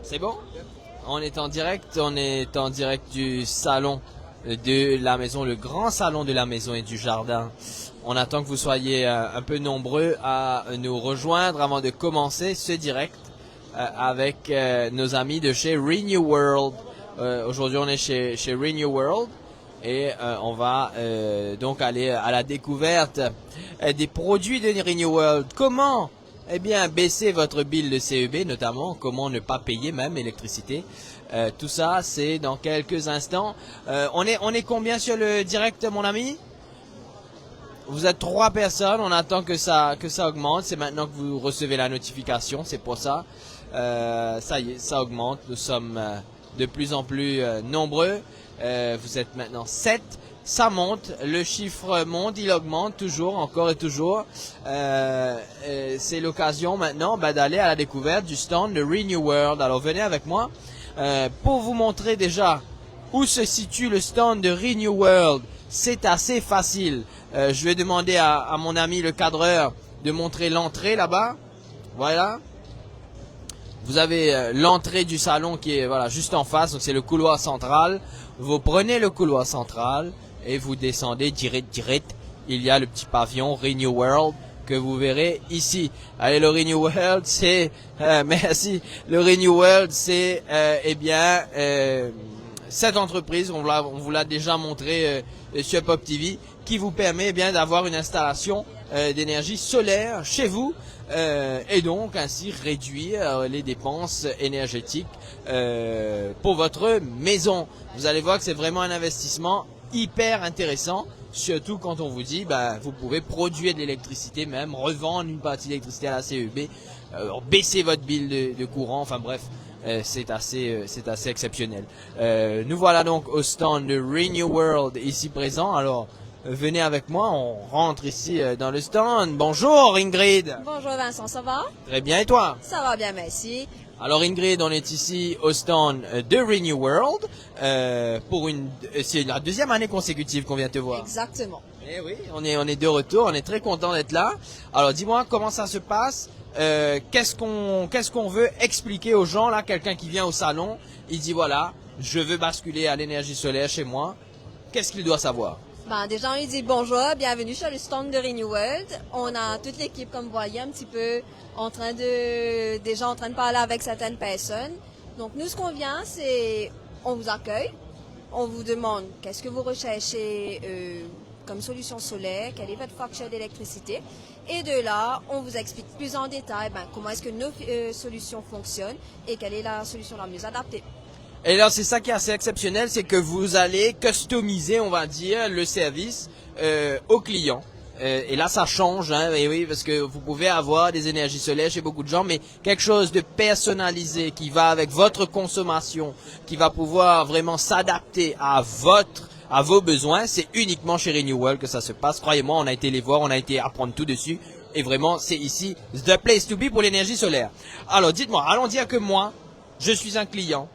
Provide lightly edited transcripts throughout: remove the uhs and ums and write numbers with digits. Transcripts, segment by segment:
C'est bon? On est en direct du salon de la maison, le grand salon de la maison et du jardin. On attend que vous soyez un peu nombreux à nous rejoindre avant de commencer ce direct avec nos amis de chez Renew World. Aujourd'hui, on est chez Renew World et on va donc aller à la découverte des produits de Renew World. Comment? Eh bien, baisser votre bill de CEB, notamment, comment ne pas payer même l'électricité. Tout ça, c'est dans quelques instants. On est combien sur le direct, mon ami? Vous êtes 3 personnes, on attend que ça augmente. C'est maintenant que vous recevez la notification, c'est pour ça. Ça y est, ça augmente. Nous sommes de plus en plus nombreux. Vous êtes maintenant 7. Ça monte, le chiffre monte, il augmente toujours, encore et toujours. C'est l'occasion maintenant d'aller à la découverte du stand de Renew World. Alors venez avec moi pour vous montrer déjà où se situe le stand de Renew World. C'est assez facile. Je vais demander à mon ami le cadreur de montrer l'entrée là-bas. Voilà. Vous avez l'entrée du salon qui est voilà juste en face, donc c'est le couloir central. Vous prenez le couloir central et vous descendez direct. Il y a le petit pavillon Renew World que vous verrez ici. Allez, le Renew World, c'est merci. Le Renew World, c'est cette entreprise, on vous l'a déjà montré sur Pop TV, qui vous permet d'avoir une installation d'énergie solaire chez vous et donc ainsi réduire les dépenses énergétiques pour votre maison. Vous allez voir que c'est vraiment un investissement hyper intéressant, surtout quand on vous dit vous pouvez produire de l'électricité, même revendre une partie d'électricité à la CEB, baisser votre bill de courant, enfin bref. C'est assez exceptionnel. Nous voilà donc au stand de Renew World ici présent. Alors venez avec moi, on rentre ici dans le stand. Bonjour Ingrid. Bonjour Vincent, ça va? Très bien, et toi? Ça va bien, merci. Alors Ingrid, on est ici au stand de Renew World c'est la 2e année consécutive qu'on vient te voir. Exactement. Eh oui, on est de retour, on est très content d'être là. Alors dis-moi comment ça se passe. Qu'est-ce qu'on veut expliquer aux gens là, quelqu'un qui vient au salon, il dit voilà, je veux basculer à l'énergie solaire chez moi. Qu'est-ce qu'il doit savoir? Déjà on lui dit bonjour, bienvenue sur le stand de Renew World. On a toute l'équipe, comme vous voyez, un petit peu déjà en train de parler avec certaines personnes. Donc nous, ce qu'on vient, c'est on vous accueille, on vous demande qu'est-ce que vous recherchez comme solution solaire, quelle est votre facture d'électricité. Et de là, on vous explique plus en détail comment est-ce que nos solutions fonctionnent et quelle est la solution la mieux adaptée. Et là, c'est ça qui est assez exceptionnel, c'est que vous allez customiser, on va dire, le service au client. Et là, ça change, et oui, parce que vous pouvez avoir des énergies solaires chez beaucoup de gens, mais quelque chose de personnalisé qui va avec votre consommation, qui va pouvoir vraiment s'adapter à vos besoins, c'est uniquement chez Renew World que ça se passe. Croyez-moi, on a été les voir, on a été apprendre tout dessus, et vraiment, c'est ici the place to be pour l'énergie solaire. Alors, dites-moi, allons dire que moi, je suis un client.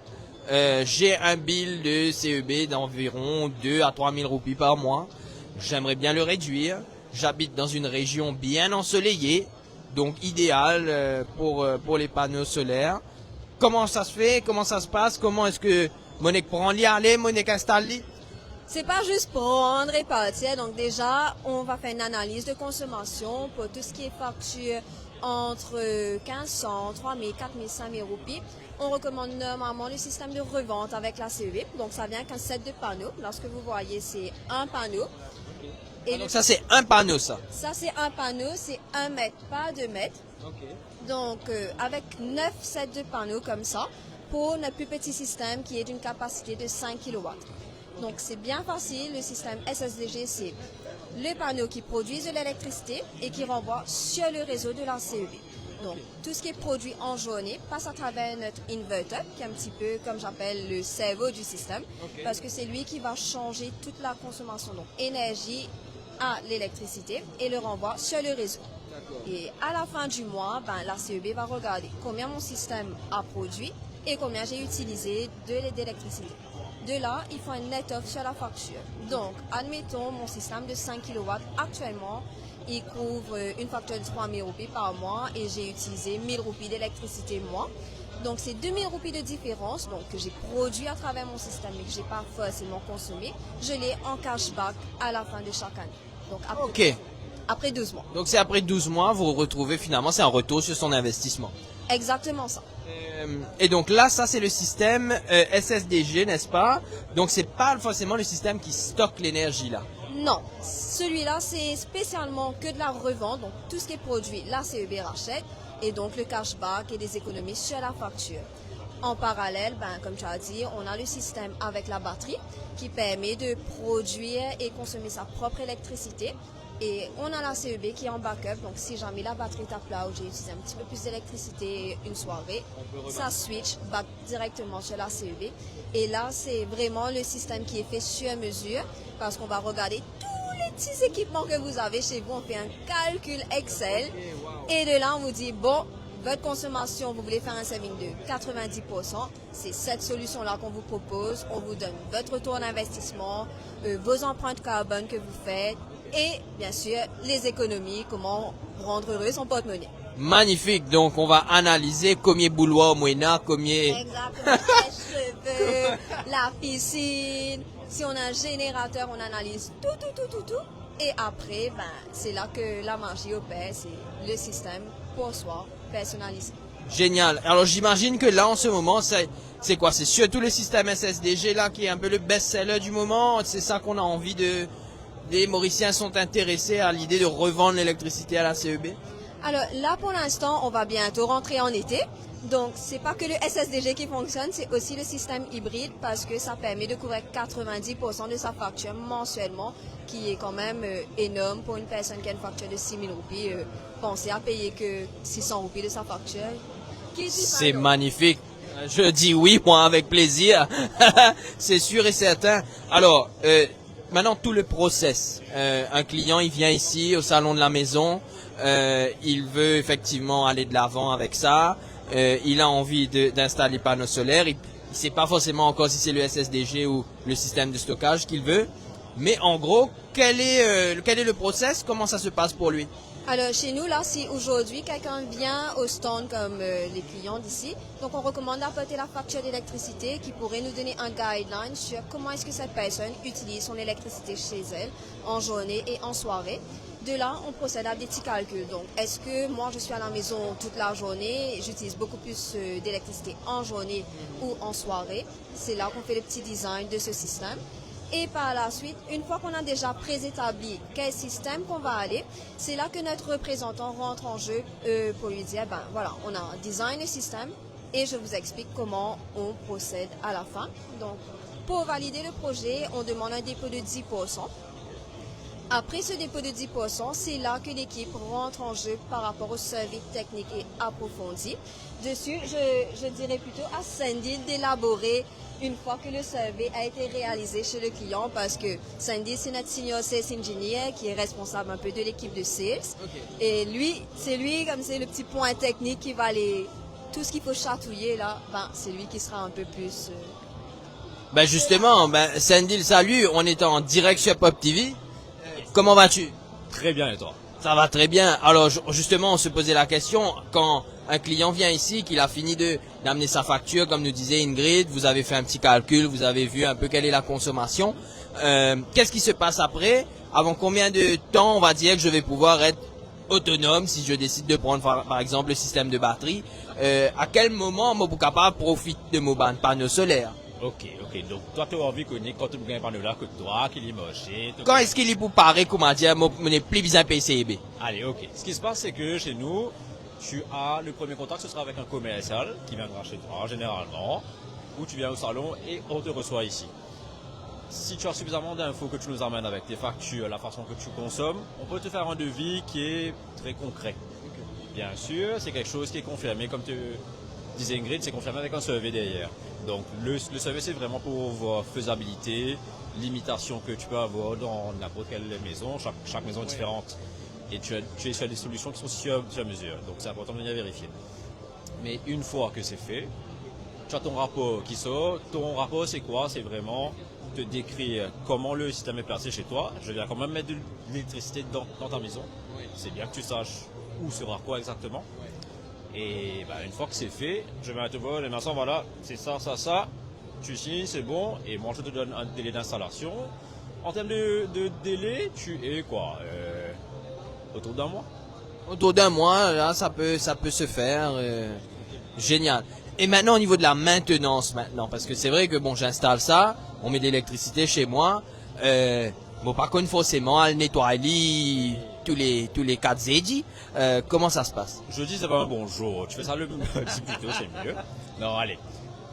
J'ai un bill de CEB d'environ 2 à 3 000 roupies par mois. J'aimerais bien le réduire. J'habite dans une région bien ensoleillée, donc idéale pour les panneaux solaires. Comment ça se fait? Comment ça se passe? Comment est-ce que Monique prend l'y aller, Monique installe l'y? C'est pas juste prendre et partir. Donc déjà, on va faire une analyse de consommation pour tout ce qui est facture entre 1500, 3000, 4000, 5000 roupies. On recommande normalement le système de revente avec la CEB. Donc ça vient qu'un set de panneaux. Là, ce que vous voyez, c'est un panneau. Et donc ça, c'est un panneau, ça? Ça, c'est un panneau, c'est 1 mètre, pas 2 mètres. Okay. Donc avec 9 sets de panneaux comme ça, pour notre plus petit système qui est d'une capacité de 5 kW. Donc c'est bien facile, le système SSDG, c'est les panneaux qui produisent de l'électricité et qui renvoient sur le réseau de la CEB. Donc tout ce qui est produit en journée passe à travers notre inverter, qui est un petit peu comme j'appelle le cerveau du système, parce que c'est lui qui va changer toute la consommation, donc énergie à l'électricité et le renvoie sur le réseau. Et à la fin du mois, la CEB va regarder combien mon système a produit et combien j'ai utilisé d'électricité. De là, il faut un net off sur la facture. Donc, admettons mon système de 5 kW actuellement, il couvre une facture de 3 000 roupies par mois et j'ai utilisé 1 000 roupies d'électricité moi. Donc c'est 2 000 roupies de différence donc, que j'ai produit à travers mon système et que je n'ai pas forcément consommé. Je l'ai en cashback à la fin de chaque année. Donc après 12 mois. Donc c'est après 12 mois, vous retrouvez finalement, c'est un retour sur son investissement. Exactement ça. Et donc là, ça c'est le système SSDG, n'est-ce pas? Donc c'est pas forcément le système qui stocke l'énergie là. Non, celui-là c'est spécialement que de la revente, donc tout ce qui est produit, la CEB rachète et donc le cashback et des économies sur la facture. En parallèle, comme tu as dit, on a le système avec la batterie qui permet de produire et consommer sa propre électricité. Et on a la CEB qui est en backup, donc si jamais la batterie tape là où j'ai utilisé un petit peu plus d'électricité une soirée, ça switch back directement sur la CEB. Et là, c'est vraiment le système qui est fait sur mesure parce qu'on va regarder tous les petits équipements que vous avez chez vous. On fait un calcul Excel et de là, on vous dit, bon, votre consommation, vous voulez faire un saving de 90%, c'est cette solution-là qu'on vous propose. On vous donne votre retour d'investissement, vos empreintes carbone que vous faites, et bien sûr, les économies, comment rendre heureux son porte-monnaie. Magnifique, donc on va analyser combien bouloir au moyen, combien... Exactement, les cheveux, la piscine. Si on a un générateur, on analyse tout. Et après, c'est là que la magie opère, c'est le système pour soi, personnalisé. Génial. Alors j'imagine que là en ce moment, c'est quoi? C'est surtout le système SSDG là qui est un peu le best-seller du moment. C'est ça qu'on a envie de... Les Mauriciens sont intéressés à l'idée de revendre l'électricité à la CEB? Alors là, pour l'instant, on va bientôt rentrer en été. Donc, c'est pas que le SSDG qui fonctionne, c'est aussi le système hybride parce que ça permet de couvrir 90% de sa facture mensuellement, qui est quand même énorme pour une personne qui a une facture de 6 000 roupies. Pensez à payer que 600 roupies de sa facture. C'est magnifique. Je dis oui, moi, avec plaisir. C'est sûr et certain. Alors, maintenant, tout le process. Un client, il vient ici au salon de la maison. Il veut effectivement aller de l'avant avec ça. Il a envie d'installer des panneaux solaires. Il ne sait pas forcément encore si c'est le SSDG ou le système de stockage qu'il veut. Mais en gros, quel est le process? Comment ça se passe pour lui? Alors chez nous, là, si aujourd'hui quelqu'un vient au stand comme les clients d'ici, donc on recommande d'apporter la facture d'électricité qui pourrait nous donner un guideline sur comment est-ce que cette personne utilise son électricité chez elle en journée et en soirée. De là, on procède à des petits calculs. Donc, est-ce que moi, je suis à la maison toute la journée, j'utilise beaucoup plus d'électricité en journée ou en soirée? C'est là qu'on fait le petit design de ce système. Et par la suite, une fois qu'on a déjà préétabli quel système qu'on va aller, c'est là que notre représentant rentre en jeu pour lui dire, voilà, on a design le système et je vous explique comment on procède à la fin. Donc, pour valider le projet, on demande un dépôt de 10%. Après ce dépôt de 10%, c'est là que l'équipe rentre en jeu par rapport au survey technique et approfondi. Dessus, je dirais plutôt à Sandy d'élaborer une fois que le survey a été réalisé chez le client parce que Sandy, c'est notre senior sales engineer qui est responsable un peu de l'équipe de sales. Okay. Et lui, comme c'est le petit point technique qui va aller, tout ce qu'il faut chatouiller là, c'est lui qui sera un peu plus... Justement, Sandy, salut, on est en direct sur Pop TV. Comment vas-tu? Très bien, et toi? Ça va très bien. Alors justement, on se posait la question, quand un client vient ici, qu'il a fini d'amener sa facture, comme nous disait Ingrid, vous avez fait un petit calcul, vous avez vu un peu quelle est la consommation. Qu'est-ce qui se passe après? Avant combien de temps on va dire que je vais pouvoir être autonome si je décide de prendre par exemple le système de batterie? À quel moment mon capable profite de mon panneau solaire? Ok. Donc, toi, tu as envie qu'on ait quand tu gagnes par là que toi, qu'il est moché. Quand est-ce qu'il est pour parer, comment dire, mon n'est plus besoin de PCB? Allez, ok. Ce qui se passe, c'est que chez nous, tu as le premier contact, ce sera avec un commercial qui viendra chez toi, généralement, ou tu viens au salon et on te reçoit ici. Si tu as suffisamment d'infos que tu nous amènes avec tes factures, la façon que tu consommes, on peut te faire un devis qui est très concret. Okay. Bien sûr, c'est quelque chose qui est confirmé, comme tu disais Ingrid, c'est confirmé avec un survey derrière. Donc le survey, c'est vraiment pour voir faisabilité, limitation que tu peux avoir dans n'importe quelle maison. Chaque maison est différente. Et tu es sur des solutions qui sont sur mesure. Donc c'est important de venir vérifier. Mais une fois que c'est fait, tu as ton rapport qui sort. Ton rapport, c'est quoi? C'est vraiment te décrire comment le système est placé chez toi. Je viens quand même mettre de l'électricité dans ta maison. C'est bien que tu saches où sera quoi exactement. Et bah, une fois que c'est fait, je vais te voir, les maçons, voilà, c'est ça, ça, ça. Tu signes, c'est bon. Et moi, je te donne un délai d'installation. En termes de délai, tu es quoi autour d'un mois. Autour d'un mois, là, ça peut se faire. Génial. Et maintenant, au niveau de la maintenance, parce que c'est vrai que bon, j'installe ça, on met de l'électricité chez moi. Bon, par contre, forcément, elle nettoie tous les 4 zedis. Comment ça se passe? Jeudi, c'est pas un bon jour. Tu fais ça le lundi plutôt, c'est mieux. Non, allez.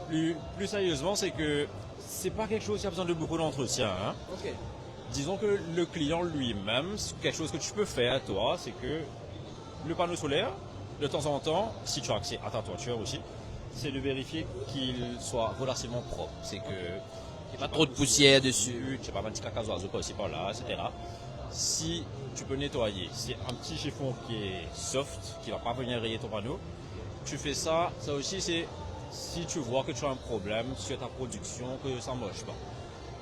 Plus sérieusement, c'est que c'est pas quelque chose qui a besoin de beaucoup d'entretien. Hein. Ok. Disons que le client lui-même, quelque chose que tu peux faire, toi, c'est que le panneau solaire, de temps en temps, si tu as accès à ta toiture aussi, c'est de vérifier qu'il soit relativement propre. C'est que Il n'y a pas trop de poussière dessus. Tu n'as pas un petit caca d'oiseau par-ci par-là, etc. Si tu peux nettoyer, c'est un petit chiffon qui est soft, qui ne va pas venir rayer ton panneau. Tu fais ça, ça aussi c'est si tu vois que tu as un problème sur ta production, que ça ne marche pas.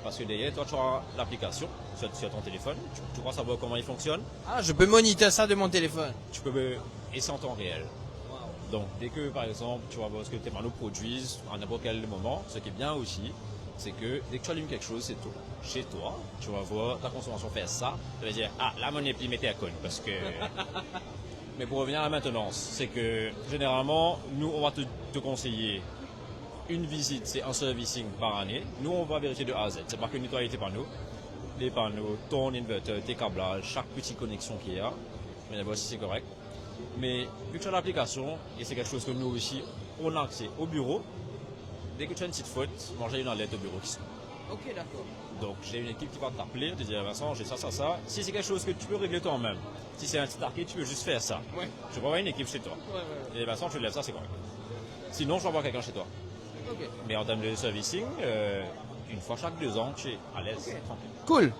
Parce que derrière, toi, tu as l'application sur ton téléphone, tu crois savoir comment il fonctionne. Ah, je peux monitorer ça de mon téléphone. Tu peux, et c'est en temps réel. Donc, dès que, par exemple, tu vas voir ce que tes panneaux produisent à n'importe quel moment, ce qui est bien aussi, c'est que dès que tu allumes quelque chose, c'est tout. Chez toi, tu vas voir ta consommation faire ça. Tu vas dire, ah, là, mon épi mettait à conne. Parce que. Mais pour revenir à la maintenance, c'est que généralement, nous, on va te conseiller une visite, c'est un servicing par année. Nous, on va vérifier de A à Z. C'est pas que nettoyer tes panneaux, les panneaux, ton inverter, tes câblages, chaque petite connexion qu'il y a. Mais d'abord, si c'est correct. Mais vu que tu as l'application, et c'est quelque chose que nous aussi, on a accès au bureau, dès que tu as une petite faute, moi j'ai une alerte au bureau qui sonne. Ok, d'accord. Donc j'ai une équipe qui va t'appeler, te dire Vincent, j'ai ça, ça, ça. Si c'est quelque chose que tu peux régler toi-même, si c'est un petit arcade, tu peux juste faire ça. Ouais. Je vais avoir une équipe chez toi. Ouais. Et Vincent, tu lèves ça, c'est correct. Sinon, je vais avoir quelqu'un chez toi. Ok. Mais en termes de servicing, une fois chaque 2 ans, tu es à l'aise, tranquille. Cool.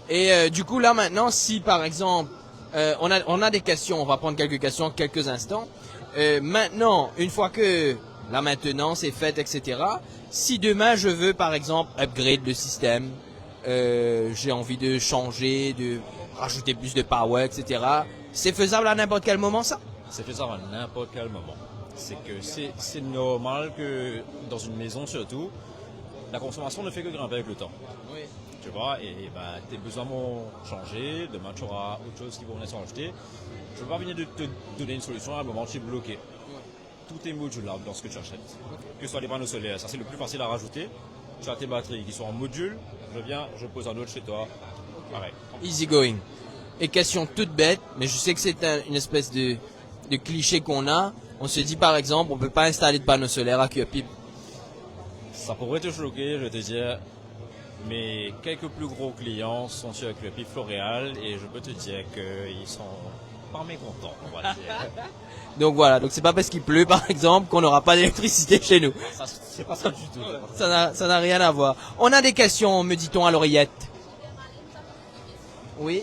Et du coup, là maintenant, si par exemple, on a des questions, on va prendre quelques questions en quelques instants. Maintenant, une fois que la maintenance est faite, etc., si demain je veux par exemple upgrade le système, j'ai envie de changer, de rajouter plus de power, etc., c'est faisable à n'importe quel moment ça? C'est faisable à n'importe quel moment. C'est que c'est normal que dans une maison surtout, la consommation ne fait que grimper avec le temps. Oui. Tu vois, et bah, tes besoins vont changer, demain tu auras autre chose qui va venir s'ajouter. Je ne veux pas venir de te donner une solution à un moment où tu es bloqué. Tout est modulable dans ce que tu achètes. Que ce soit les panneaux solaires, ça c'est le plus facile à rajouter. Tu as tes batteries qui sont en module, je viens, je pose un autre chez toi. Pareil. Easy going. Et question toute bête, mais je sais que c'est une espèce de cliché qu'on a. On se dit par exemple, on peut pas installer de panneaux solaires à Curepipe. Ça pourrait te choquer, je vais te dire, mais quelques plus gros clients sont sur Curepipe Floréal et je peux te dire qu'ils sont pas mécontents, on va dire. Donc voilà, donc c'est pas parce qu'il pleut par exemple qu'on n'aura pas d'électricité chez nous. C'est pas ça du tout. Ça n'a rien à voir. On a des questions, me dit-on à l'oreillette. Oui.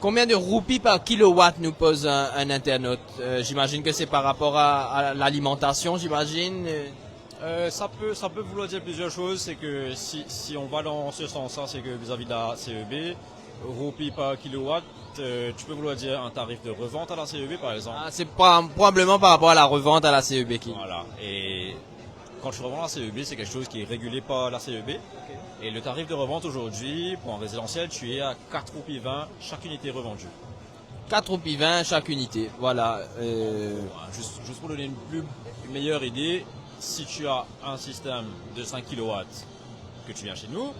Combien de roupies par kilowatt nous pose un internaute? J'imagine que c'est par rapport à l'alimentation, j'imagine. Ça peut vouloir dire plusieurs choses. C'est que si on va dans ce sens-là, c'est que vis-à-vis de la CEB, roupies par kilowatt, tu peux vouloir dire un tarif de revente à la CEB par exemple. Ah, c'est probablement par rapport à la revente à la CEB qui. Voilà. Et quand tu revends la CEB, c'est quelque chose qui est régulé par la CEB. Et le tarif de revente aujourd'hui, pour un résidentiel, tu es à 4,20 roupies chaque unité revendue. 4 roupies 20 chaque unité. Voilà. Juste pour donner une meilleure idée, si tu as un système de 5 kW que tu viens chez nous,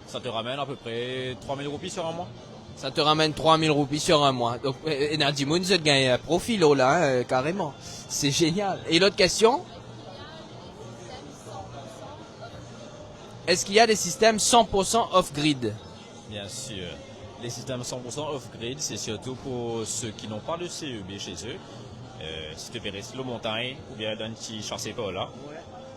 ça te ramène à peu près 3000 roupies sur un mois. Ça te ramène 3000 roupies sur un mois. Donc, Nadimoun, vous gagne un profil là, carrément. C'est génial. Et l'autre question? Est-ce qu'il y a des systèmes 100% off-grid? Bien sûr. Les systèmes 100% off-grid, c'est surtout pour ceux qui n'ont pas de CEB chez eux. Si tu verrais le montagne ou bien d'un petit chassé par là,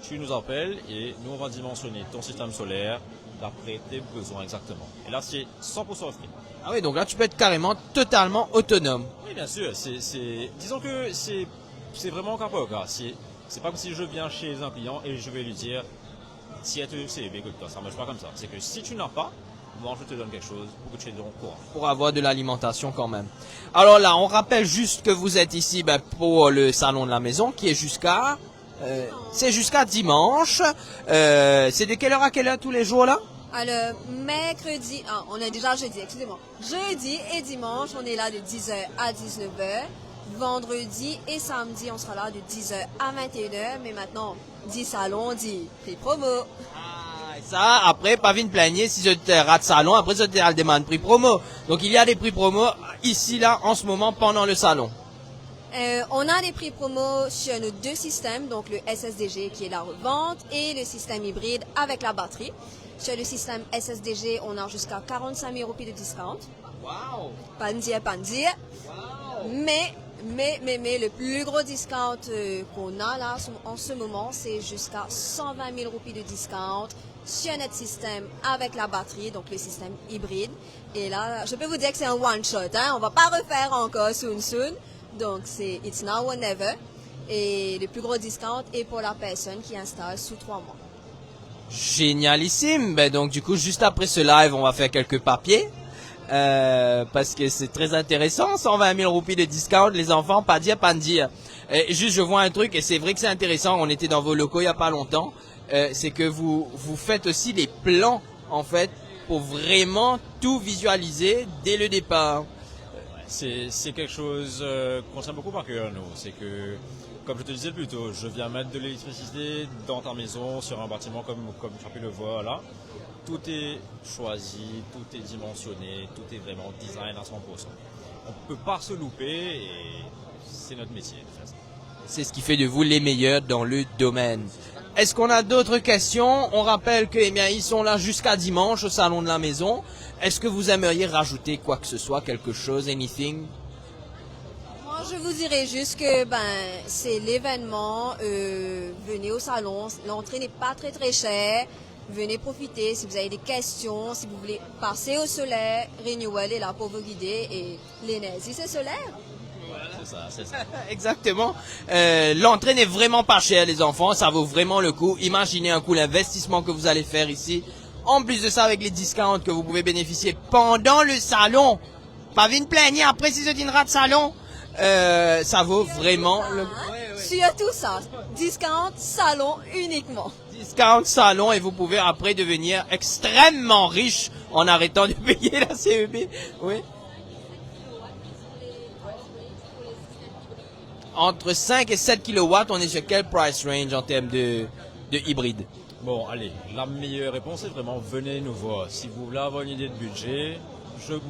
tu nous appelles et nous on va dimensionner ton système solaire d'après tes besoins exactement. Et là c'est 100% off-grid. Ah oui, donc là tu peux être carrément totalement autonome. Oui, bien sûr. Disons que c'est vraiment au cas par cas. C'est pas comme si je viens chez un client et je vais lui dire si elle te dit, écoute, ça ne marche pas comme ça. C'est que si tu n'as pas, moi je te donne quelque chose pour que tu aies dans le courant. Pour avoir de l'alimentation quand même. Alors là, on rappelle juste que vous êtes ici pour le salon de la maison qui est jusqu'à c'est jusqu'à dimanche. C'est de quelle heure à quelle heure tous les jours là? Alors, mercredi, on est déjà jeudi, excusez-moi. Jeudi et dimanche, on est là de 10h à 19h. Vendredi et samedi, on sera là de 10h à 21h. Mais maintenant, dit salon, dit prix promo. Ah, et ça, après, pas vite plaigner si je te rate salon, après je te demande prix promo. Donc il y a des prix promo ici, là, en ce moment, pendant le salon. On a des prix promo sur nos deux systèmes, donc le SSDG qui est la revente et le système hybride avec la batterie. Sur le système SSDG, on a jusqu'à 45 000 roupies de discount. Wow! Pas de dire, pas de dire. Wow! Mais le plus gros discount qu'on a là en ce moment, c'est jusqu'à 120 000 roupies de discount sur notre système avec la batterie, donc le système hybride. Et là, je peux vous dire que c'est un one-shot, hein? On va pas refaire encore soon. Donc, c'est It's Now or Never. Et le plus gros discount est pour la personne qui installe sous 3 mois. Génialissime. Ben donc du coup, juste après ce live, on va faire quelques papiers. Parce que c'est très intéressant, 120 000 roupies de discount, les enfants, pas dire, pas dire. Juste, je vois un truc, et c'est vrai que c'est intéressant, on était dans vos locaux il y a pas longtemps, c'est que vous faites aussi les plans, en fait, pour vraiment tout visualiser dès le départ. C'est quelque chose qu'on tient beaucoup par cœur, nous. C'est que, comme je te disais plus tôt, je viens mettre de l'électricité dans ta maison, sur un bâtiment comme tu as pu le voir là. Tout est choisi, tout est dimensionné, tout est vraiment design à 100%. On ne peut pas se louper et c'est notre métier de faire ça. C'est ce qui fait de vous les meilleurs dans le domaine. Est-ce qu'on a d'autres questions? On rappelle que, ils sont là jusqu'à dimanche au salon de la maison. Est-ce que vous aimeriez rajouter quoi que ce soit, quelque chose, anything? Moi, je vous dirais juste que c'est l'événement. Venez au salon. L'entrée n'est pas très très chère. Venez profiter. Si vous avez des questions, si vous voulez passer au solaire, Renewal est là pour vous guider. Et l'énergie, c'est solaire. C'est ça. Exactement. L'entrée n'est vraiment pas chère, les enfants. Ça vaut vraiment le coup. Imaginez un coup l'investissement que vous allez faire ici. En plus de ça, avec les discounts que vous pouvez bénéficier pendant le salon. Pas une plaignée après si je dînerai de salon. Ça vaut vraiment le coup. Surtout ça. Discount salon uniquement. Discount salon et vous pouvez après devenir extrêmement riche en arrêtant de payer la CEB. Oui. Entre 5 et 7 kW, on est sur quel price range en termes de hybride? Bon, allez, la meilleure réponse est vraiment venez nous voir. Si vous voulez avoir une idée de budget,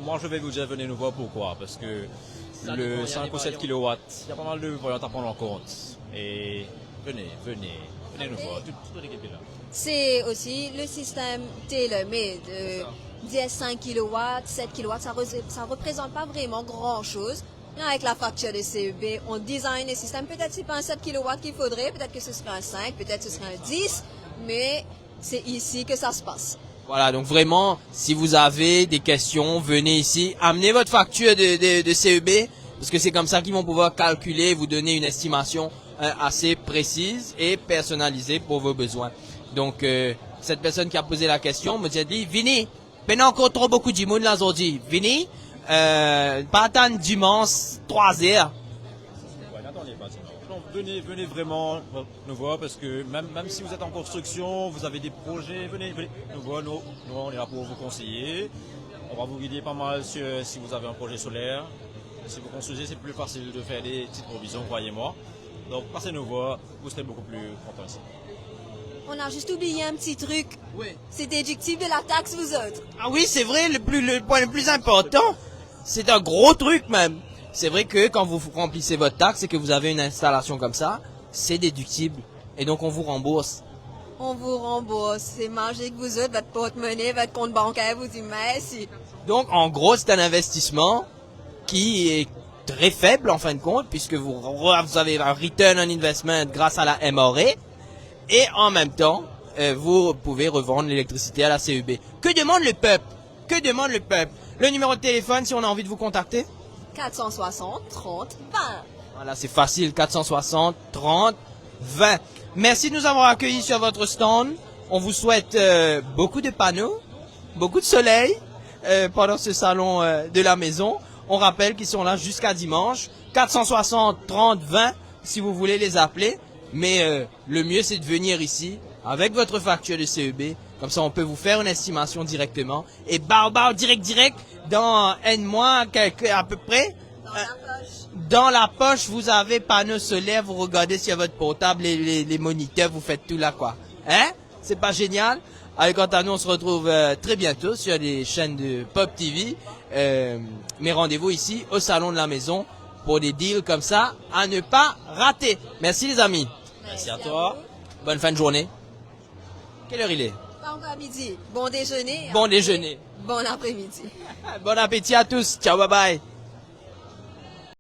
moi je vais vous dire venez nous voir. Pourquoi? Parce que le 5 ou 7 kW, il y a pas mal de variantes à prendre en compte. Et venez nous voir. Toute l'équipe est là. C'est aussi le système tailor-made. 5 kW, 7 kW, ça représente pas vraiment grand-chose. Avec la facture de CEB, on design les systèmes. Peut-être c'est pas un 7 kW qu'il faudrait, peut-être que ce sera un 5, peut-être que ce sera un 10, mais c'est ici que ça se passe. Voilà, donc vraiment, si vous avez des questions, venez ici, amenez votre facture de CEB, parce que c'est comme ça qu'ils vont pouvoir calculer, vous donner une estimation assez précise et personnalisée pour vos besoins. Donc, cette personne qui a posé la question me dit, Vini, ben encore trop beaucoup de monde là aujourd'hui, Vini, pas attendre dimanche 3 heures. Ouais, n'attendez pas dimanche. Donc, venez vraiment nous voir parce que même si vous êtes en construction, vous avez des projets, venez nous voir. Nous, on est là pour vous conseiller. On va vous guider pas mal sur si vous avez un projet solaire. Si vous construisez, c'est plus facile de faire des petites provisions, croyez-moi. Donc, passez nous voir, vous serez beaucoup plus contents ici. On a juste oublié un petit truc. Oui. C'est déductible de la taxe, vous autres. Ah oui, c'est vrai, le point le plus important, c'est un gros truc même. C'est vrai que quand vous remplissez votre taxe et que vous avez une installation comme ça, c'est déductible. Et donc on vous rembourse. On vous rembourse. C'est magique, vous autres, votre porte-monnaie, votre compte bancaire vous dit merci. Donc en gros, c'est un investissement qui est très faible en fin de compte, puisque vous avez un return on investment grâce à la MRA. Et en même temps, vous pouvez revendre l'électricité à la CEB. Que demande le peuple? Que demande le peuple? Le numéro de téléphone si on a envie de vous contacter? 460 30 20. Voilà, c'est facile, 460 30 20. Merci de nous avoir accueillis sur votre stand On vous souhaite beaucoup de panneaux, beaucoup de soleil pendant ce salon de la maison. On rappelle qu'ils sont là jusqu'à dimanche. 460 30 20 si vous voulez les appeler. Mais le mieux, c'est de venir ici avec votre facture de CEB. Comme ça, on peut vous faire une estimation directement. Et direct, dans un mois, à peu près, dans la poche, vous avez panneau solaire, vous regardez sur votre portable, les moniteurs, vous faites tout là, quoi. Hein? C'est pas génial? Allez, quant à nous, on se retrouve très bientôt sur les chaînes de Pop TV. Mais rendez-vous ici, au Salon de la Maison, pour des deals comme ça, à ne pas rater. Merci les amis. Merci à toi. Bonne fin de journée. Quelle heure il est? Pas encore à midi. Bon déjeuner. Bon déjeuner. Bon après-midi. Bon appétit à tous. Ciao, bye bye.